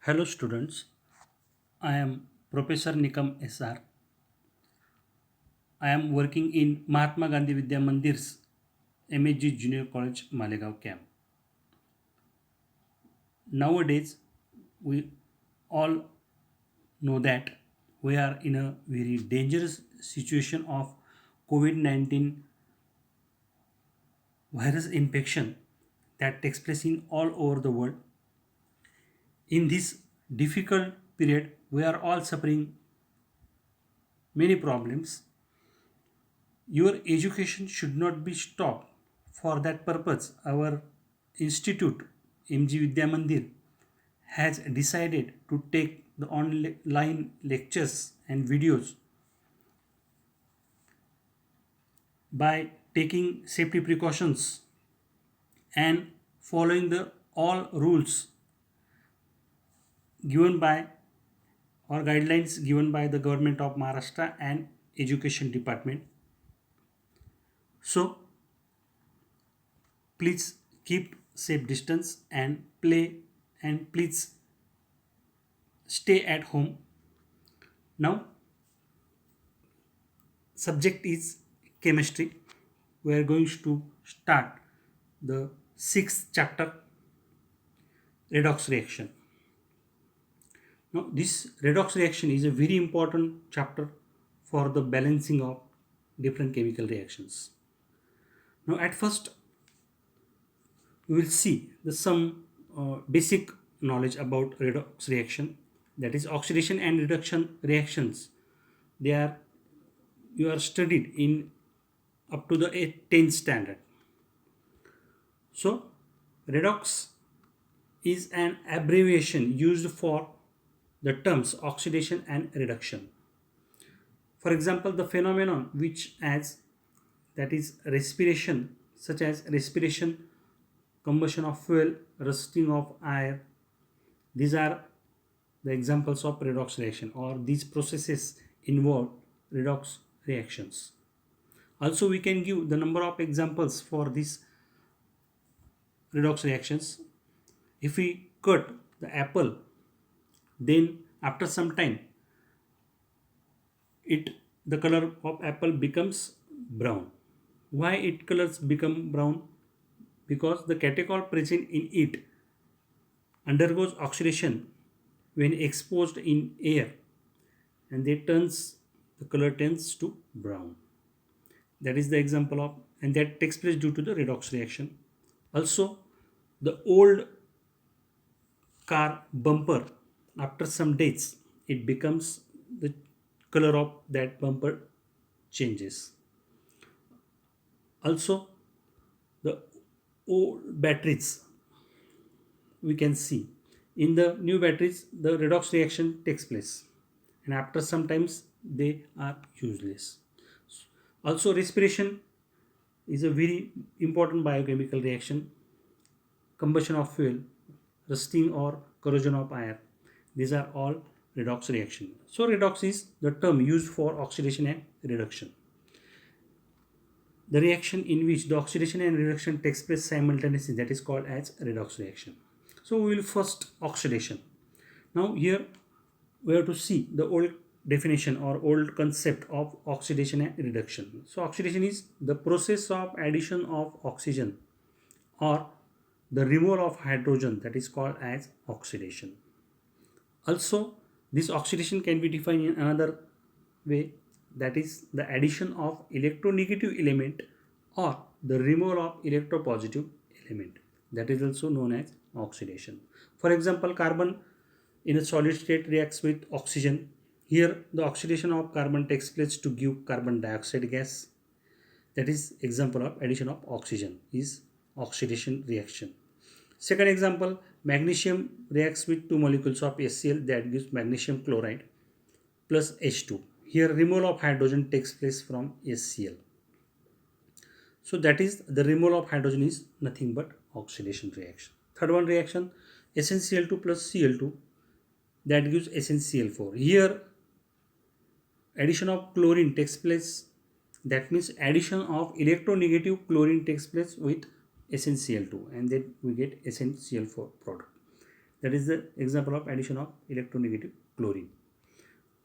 Hello students, I am Professor Nikam SR. I am working in Mahatma Gandhi Vidya Mandir's MAG Junior College Malegaon camp. Nowadays, we all know that we are in a very dangerous situation of COVID-19 virus infection that takes place in all over the world. In this difficult period, we are all suffering many problems. Your education should not be stopped. For that purpose, our institute, MG Vidya Mandir, has decided to take the online lectures and videos by taking safety precautions and following the all rules given by or guidelines given by the government of Maharashtra and education department. So please keep safe distance and play, and please stay at home. Now subject is chemistry. We are going to start the sixth chapter, redox reaction. Now this redox reaction is a very important chapter for the balancing of different chemical reactions. Now at first we will see the some basic knowledge about redox reaction, that is oxidation and reduction reactions. They are you are studied in up to the 10th standard. So redox is an abbreviation used for the terms oxidation and reduction. For example, the phenomenon which as that is respiration, such as respiration, combustion of fuel, rusting of air, these are the examples of redox reaction, or these processes involve redox reactions. Also, we can give the number of examples for these redox reactions. If we cut the apple, then after some time it the color of apple becomes brown. Why it colors become brown? Because the catechol present in it undergoes oxidation when exposed in air, and the color turns to brown. That is the example of, and that takes place due to the redox reaction. Also, the old car bumper, after some days it becomes the color of that bumper changes. Also, the old batteries, we can see in the new batteries the redox reaction takes place, and after some times they are useless. Also, respiration is a very important biochemical reaction. Combustion of fuel, rusting or corrosion of air, these are all redox reaction. So redox is the term used for oxidation and reduction. The reaction in which the oxidation and reduction takes place simultaneously, that is called as redox reaction. So we will first oxidation. Now here we have to see the old definition or old concept of oxidation and reduction. So oxidation is the process of addition of oxygen or the removal of hydrogen, that is called as oxidation. Also, this oxidation can be defined in another way, that is the addition of electronegative element or the removal of electropositive element, that is also known as oxidation. For example, carbon in a solid state reacts with oxygen. Here the oxidation of carbon takes place to give carbon dioxide gas. That is example of addition of oxygen is oxidation reaction. Second example, magnesium reacts with two molecules of HCl, that gives magnesium chloride plus H2. Here removal of hydrogen takes place from HCl. So that is the removal of hydrogen is nothing but oxidation reaction. Third one reaction, SnCl2 plus Cl2, that gives SnCl4. Here addition of chlorine takes place, that means addition of electronegative chlorine takes place with SnCl2, and then we get SnCl4 product. That is the example of addition of electronegative chlorine.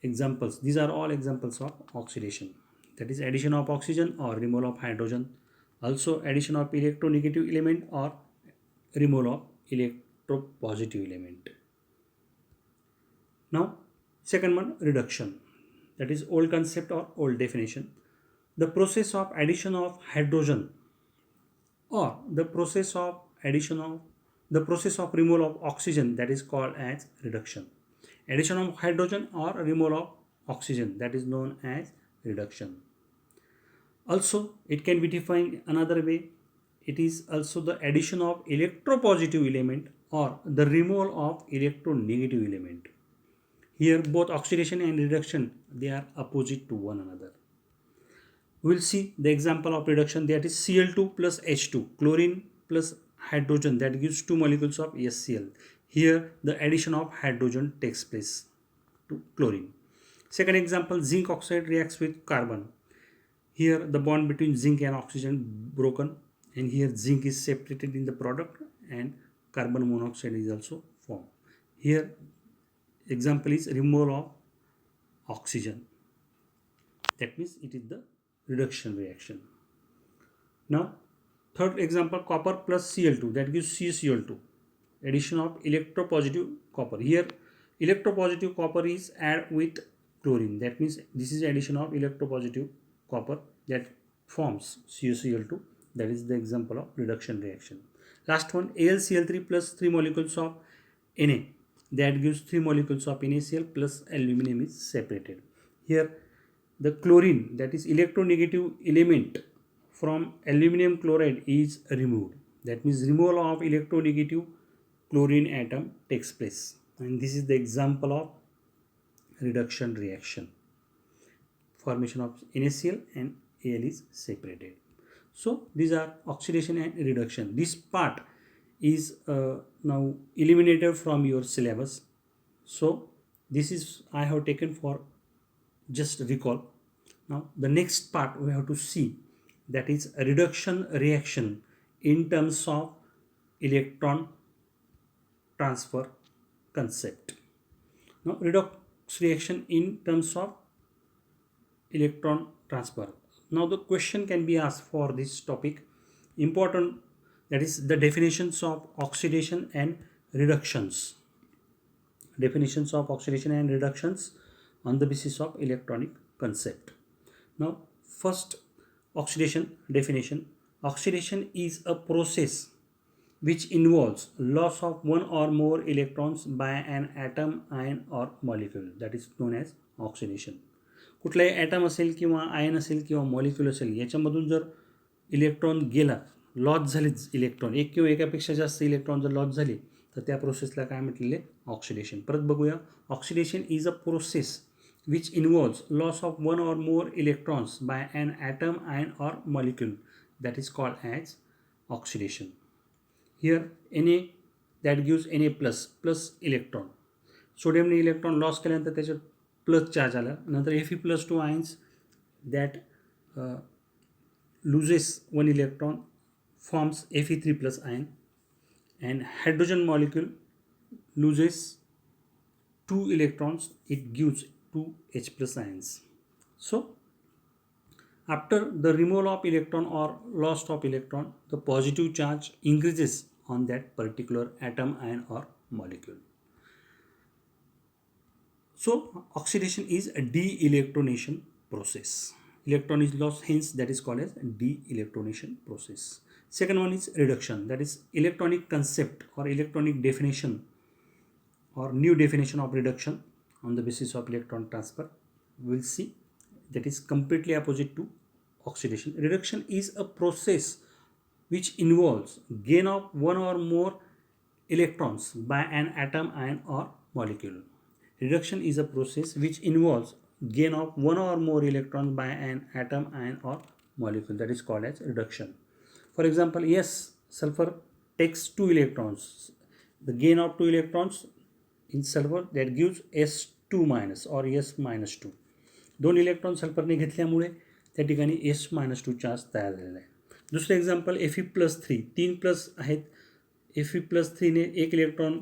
Examples, these are all examples of oxidation. That is addition of oxygen or removal of hydrogen. Also addition of electronegative element or removal of electropositive element. Now second one, reduction. That is old concept or old definition. The process of addition of hydrogen or the process of removal of oxygen, that is called as reduction. Addition of hydrogen or removal of oxygen, that is known as reduction. Also it can be defined another way. It is also the addition of electropositive element or the removal of electronegative element. Here both oxidation and reduction, they are opposite to one another. We will see the example of reduction, that is Cl2 plus H2, chlorine plus hydrogen, that gives 2 molecules of HCl. Here the addition of hydrogen takes place to chlorine. Second example, zinc oxide reacts with carbon. Here the bond between zinc and oxygen broken, and here zinc is separated in the product and carbon monoxide is also formed. Here example is removal of oxygen. That means it is the reduction reaction. Now third example, copper plus Cl2, that gives CaCl2. Addition of electropositive copper. Here electropositive copper is added with chlorine. That means this is addition of electropositive copper that forms CaCl2. That is the example of reduction reaction. Last one, AlCl3 plus 3 molecules of Na, that gives 3 molecules of NaCl plus aluminum is separated. Here the chlorine, that is electronegative element from aluminum chloride, is removed. That means removal of electronegative chlorine atom takes place, and this is the example of reduction reaction. Formation of NaCl and Al is separated. So these are oxidation and reduction. This part is now eliminated from your syllabus. So this is I have taken for just recall. Now the next part we have to see, that is a reduction reaction in terms of electron transfer concept. Now redox reaction in terms of electron transfer. Now the question can be asked for this topic, important, that is the definitions of oxidation and reductions. Definitions of oxidation and reductions on the basis of electronic concept. Now first, oxidation definition. Oxidation is a process which involves loss of one or more electrons by an atom, ion or molecule, that is known as oxidation. कुठलाही atom असेल किंवा ion असेल किंवा molecule असेल, याच्यामधून जर electron गेला, loss झाले इलेक्ट्रॉन, एक किंवा एकापेक्षा जास्त इलेक्ट्रॉन जर लॉस झाले तर त्या प्रोसेसला काय म्हटलेले, ऑक्सिडेशन. परत बघूया, oxidation is a process which involves loss of one or more electrons by an atom, ion or molecule, that is called as oxidation. Here Na, that gives Na plus electron. सोडियमने electron loss केल्यानंतर त्याच्यात plus charge आला, नंतर Fe+2 ions that loses one electron forms Fe3+ ion, and hydrogen molecule loses 2 electrons, it gives 2 H+ ions. So after the removal of electron or loss of electron, the positive charge increases on that particular atom, ion or molecule. So oxidation is a de-electronation process. Electron is lost, hence that is called as de-electronation process. Second one is reduction, that is electronic concept or electronic definition or new definition of reduction on the basis of electron transfer. We will see that is completely opposite to oxidation. Reduction is a process which involves gain of one or more electrons by an atom, ion or molecule. Reduction is a process which involves gain of one or more electrons by an atom, ion or molecule, that is called as reduction. For example, yes, sulfur takes 2 electrons. The gain of 2 electrons in sulfur, that gives S2- or S-2. 2 electron सल्फरने घेतल्यामुळे त्या ठिकाणी S-2 charge तयार झालेला आहे. दुसरं example Fe+3, 3 plus आहेत. Fe+3ने 1 electron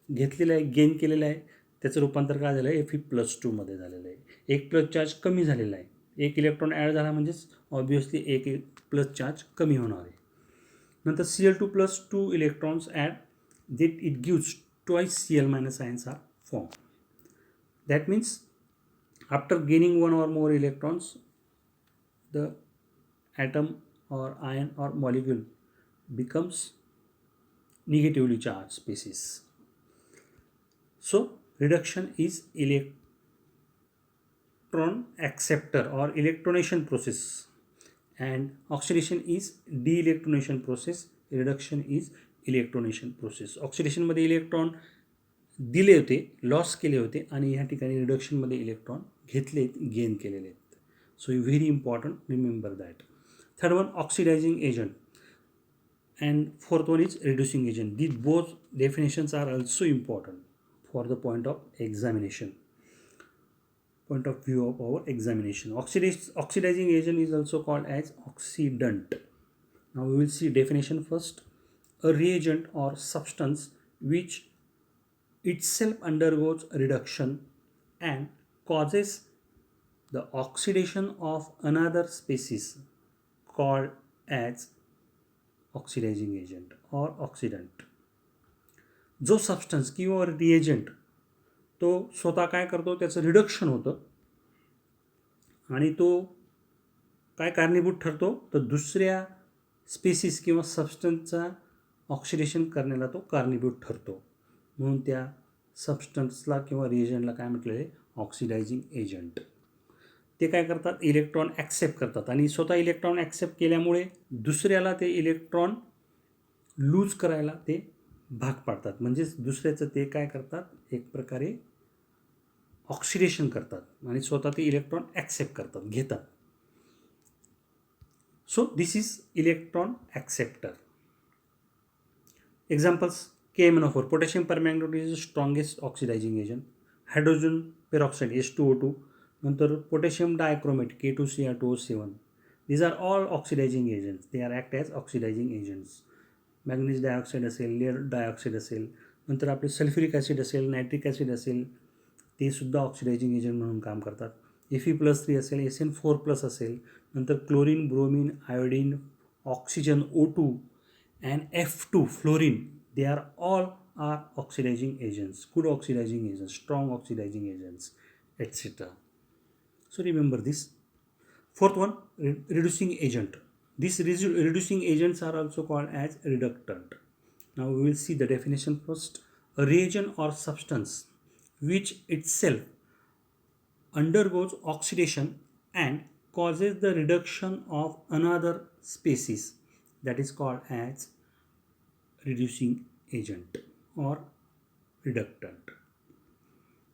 घेतलेलं आहे, गेन केलेलं आहे, त्याचं रूपांतर काय झालं आहे Fe+2 मध्ये झालेलं आहे. एक प्लस चार्ज कमी झालेला आहे. एक इलेक्ट्रॉन ॲड झाला म्हणजेच ऑब्व्हियसली एक प्लस चार्ज कमी होणार आहे. नंतर Cl2+2 electrons add that it gives twice Cl minus ions are formed. That means after gaining one or more electrons, the atom or ion or molecule becomes negatively charged species. So reduction is electron acceptor or electronation process, and oxidation is de-electronation process. Reduction is electronation process. ऑक्सिडेशनमध्ये electron दिले होते, loss केले होते, आणि ह्या ठिकाणी रिडक्शनमध्ये electron घेतलेत, gain केलेले आहेत. So very important, remember that. Third one oxidizing agent, and fourth one is reducing agent. These both definitions are also important for the point of examination, point of view of our examination. Oxidizing agent is also called as oxidant. Now we will see definition first. A reagent or substance which itself undergoes reduction and causes the oxidation of another species called as oxidizing agent और oxidant. जो substance किंवा reagent तो स्वतः काय करतो, त्याचं reduction होतं आणि तो काय कारणीभूत ठरतो, तर दुसऱ्या स्पेसिस किंवा सबस्टन्सचा ऑक्सिडेशन करण्याला तो कारणीभूत ठरतो. म्हणून त्या सबस्टन्सला किंवा रिएजंटला काय म्हटलेलं आहे, ऑक्सिडायझिंग एजंट. ते काय करतात, इलेक्ट्रॉन ॲक्सेप्ट करतात आणि स्वतः इलेक्ट्रॉन ॲक्सेप्ट केल्यामुळे दुसऱ्याला ते इलेक्ट्रॉन लूज करायला ते भाग पाडतात. म्हणजेच दुसऱ्याचं ते काय करतात, एक प्रकारे ऑक्सिडेशन करतात आणि स्वतः ते इलेक्ट्रॉन ॲक्सेप्ट करतात, घेतात. So this is electron acceptor. Examples KMnO4, potassium permanganate is the strongest oxidising agent. Hydrogen peroxide H2O2, नंतर potassium dichromate K2Cr2O7. these are all oxidizing agents. they are act as oxidizing agents. Magnesium dioxide असेल, layer dioxide असेल, नंतर आपले sulphuric acid असेल, nitric acid असेल, ते सुद्धा oxidizing agent म्हणून काम करतात. Fe+3 असेल, SN4+ असेल, नंतर chlorine, bromine, iodine, oxygen O2 and F2 fluorine, they are all are oxidising agents, good oxidising agents, strong oxidising agents, etc. So remember this. Fourth one, reducing agent. These reducing agents are also called as reductant. Now we will see the definition first. A reagent or substance which itself undergoes oxidation and causes the reduction of another species, that is called as reducing agent or reductant.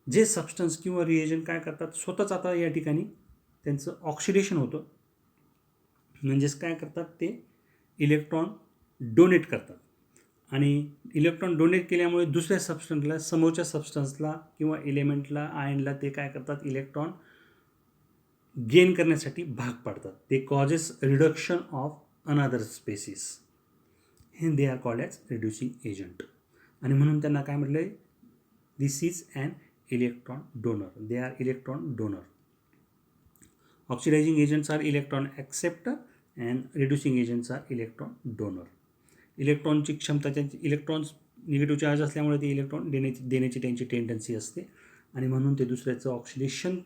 J substance किंवा reagent काय करतात, स्वतःच आता या ठिकाणी त्यांचं oxidation होतं, म्हणजेच काय करतात, ते इलेक्ट्रॉन डोनेट करतात आणि इलेक्ट्रॉन डोनेट केल्यामुळे दुसऱ्या सबस्टन्सला, समोरच्या सबस्टन्सला किंवा एलिमेंटला, आयनला ते काय करतात, इलेक्ट्रॉन गेन करण्यासाठी भाग पाडतात. ते causes reduction of another species, हे they are called as reducing agent. आणि म्हणून त्यांना काय म्हटलं आहे, this is an electron donor. They are electron donor. Oxidizing agents are electron acceptor and reducing agents are electron donor. इलेक्ट्रॉनची क्षमता, त्यांची इलेक्ट्रॉन्स निगेटिव्ह चार्ज असल्यामुळे ते इलेक्ट्रॉन देण्याची त्यांची टेंडन्सी असते आणि म्हणून ते दुसऱ्याचं ऑक्सिडेशन,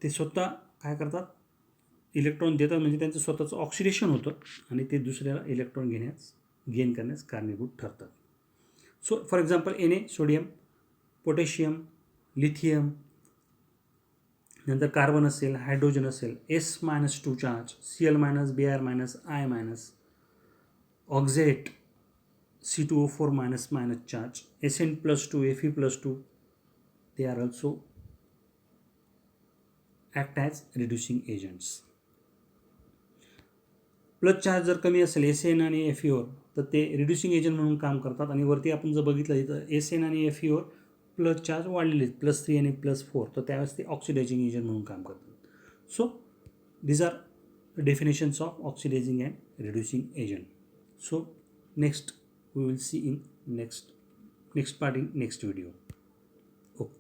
ते स्वतः काय करतात, इलेक्ट्रॉन देतात, म्हणजे त्यांचं स्वतःचं ऑक्सिडेशन होतं आणि ते दुसऱ्याला इलेक्ट्रॉन गेन करण्यास कारणीभूत ठरतात. So for example Na, sodium, potassium, lithium, नंतर कार्बन असेल, हायड्रोजन असेल, S-2 charge, Cl-, Br-, I-, ऑक्झेट, C2O4- charge, Sn+2, Fe+2, they are also act as reducing agents. Plus charge जर कमी असेल Sn आणि Fe तर ते रिड्युसिंग एजंट म्हणून काम करतात. आणि वरती आपण जर बघितलं इथं Sn आणि Fe प्लस चार्ज वाढलेले आहेत, +3 आणि +4, तर त्यावेळेस ते ऑक्सिडायझिंग एजंट म्हणून काम करतात. So these are definitions of oxidising and reducing agent. So next we will see in next next part in next video. Okay.